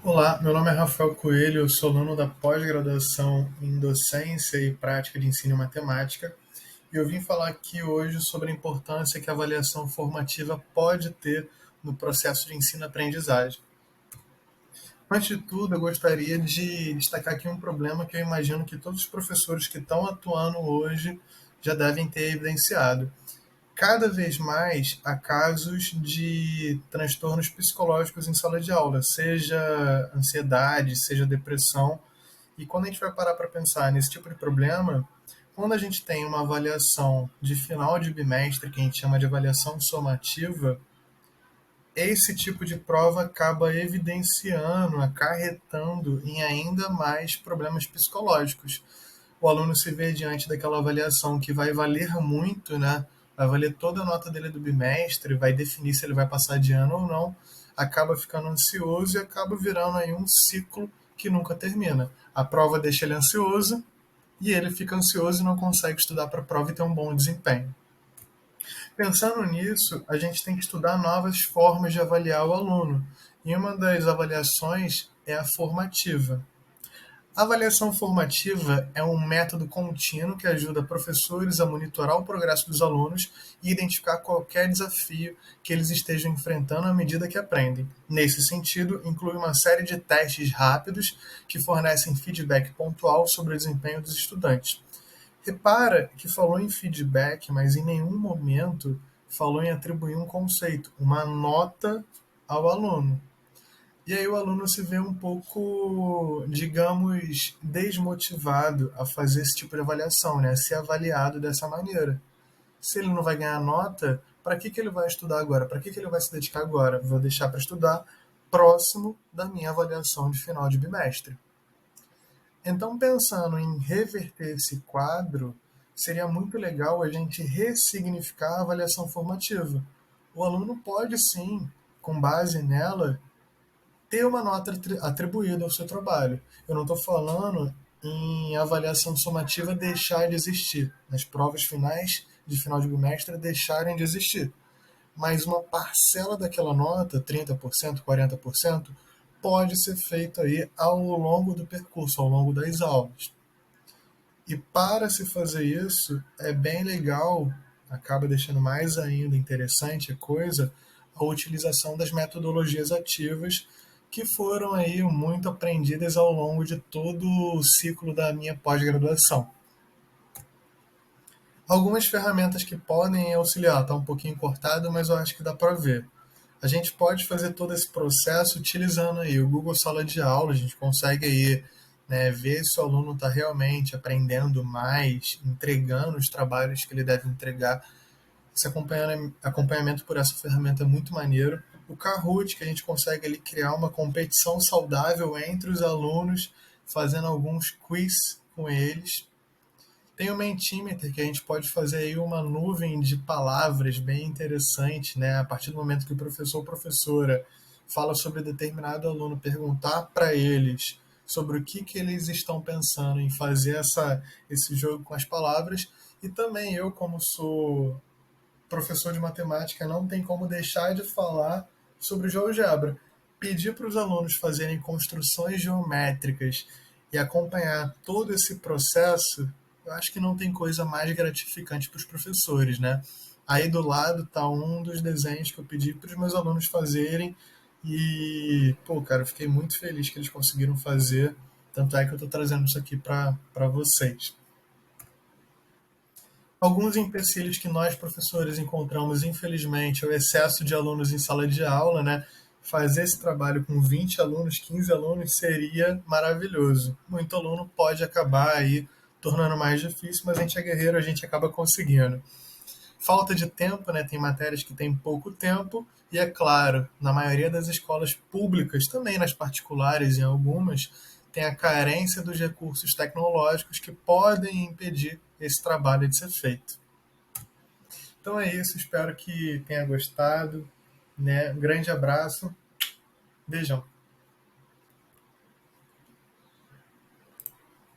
Olá, meu nome é Rafael Coelho, eu sou aluno da pós-graduação em Docência e Prática de Ensino e Matemática, e eu vim falar aqui hoje sobre a importância que a avaliação formativa pode ter no processo de ensino-aprendizagem. Antes de tudo, eu gostaria de destacar aqui um problema que eu imagino que todos os professores que estão atuando hoje já devem ter evidenciado. Cada vez mais há casos de transtornos psicológicos em sala de aula, seja ansiedade, seja depressão. E quando a gente vai parar para pensar nesse tipo de problema, quando a gente tem uma avaliação de final de bimestre, que a gente chama de avaliação somativa, esse tipo de prova acaba evidenciando, acarretando em ainda mais problemas psicológicos. O aluno se vê diante daquela avaliação que vai valer muito, né? Vai valer toda a nota dele do bimestre, vai definir se ele vai passar de ano ou não, acaba ficando ansioso e acaba virando aí um ciclo que nunca termina. A prova deixa ele ansioso e ele fica ansioso e não consegue estudar para a prova e ter um bom desempenho. Pensando nisso, a gente tem que estudar novas formas de avaliar o aluno. E uma das avaliações é a formativa. A avaliação formativa é um método contínuo que ajuda professores a monitorar o progresso dos alunos e identificar qualquer desafio que eles estejam enfrentando à medida que aprendem. Nesse sentido, inclui uma série de testes rápidos que fornecem feedback pontual sobre o desempenho dos estudantes. Repara que falou em feedback, mas em nenhum momento falou em atribuir um conceito, uma nota ao aluno. E aí o aluno se vê um pouco, digamos, desmotivado a fazer esse tipo de avaliação, né? A ser avaliado dessa maneira. Se ele não vai ganhar nota, para que ele vai estudar agora? Para que ele vai se dedicar agora? Vou deixar para estudar próximo da minha avaliação de final de bimestre. Então, pensando em reverter esse quadro, seria muito legal a gente ressignificar a avaliação formativa. O aluno pode sim, com base nela, ter uma nota atribuída ao seu trabalho. Eu não estou falando em avaliação somativa deixar de existir, nas provas finais de final de bimestre deixarem de existir. Mas uma parcela daquela nota, 30%, 40%, pode ser feita aí ao longo do percurso, ao longo das aulas. E para se fazer isso, é bem legal, acaba deixando mais ainda interessante a coisa, a utilização das metodologias ativas que foram aí muito aprendidas ao longo de todo o ciclo da minha pós-graduação. Algumas ferramentas que podem auxiliar, está um pouquinho cortado, mas eu acho que dá para ver. A gente pode fazer todo esse processo utilizando aí o Google Sala de Aula, a gente consegue aí, né, ver se o aluno está realmente aprendendo mais, entregando os trabalhos que ele deve entregar. Esse acompanhamento por essa ferramenta é muito maneiro. O Kahoot, que a gente consegue ali criar uma competição saudável entre os alunos, fazendo alguns quiz com eles. Tem o Mentimeter, que a gente pode fazer aí uma nuvem de palavras bem interessante, né? A partir do momento que o professor ou professora fala sobre determinado aluno, perguntar para eles sobre o que eles estão pensando em fazer esse jogo com as palavras. E também eu, como sou professor de matemática, não tem como deixar de falar sobre o GeoGebra. Pedir para os alunos fazerem construções geométricas e acompanhar todo esse processo, eu acho que não tem coisa mais gratificante para os professores, né? Aí do lado está um dos desenhos que eu pedi para os meus alunos fazerem e, pô, cara, eu fiquei muito feliz que eles conseguiram fazer. Tanto é que eu estou trazendo isso aqui para vocês. Alguns empecilhos que nós, professores, encontramos, infelizmente, é o excesso de alunos em sala de aula, né? Fazer esse trabalho com 20 alunos, 15 alunos seria maravilhoso. Muito aluno pode acabar aí tornando mais difícil, mas a gente é guerreiro, a gente acaba conseguindo. Falta de tempo, né? Tem matérias que tem pouco tempo, e é claro, na maioria das escolas públicas, também nas particulares em algumas, tem a carência dos recursos tecnológicos que podem impedir esse trabalho de ser feito. Então é isso, espero que tenha gostado, né? Um grande abraço, beijão.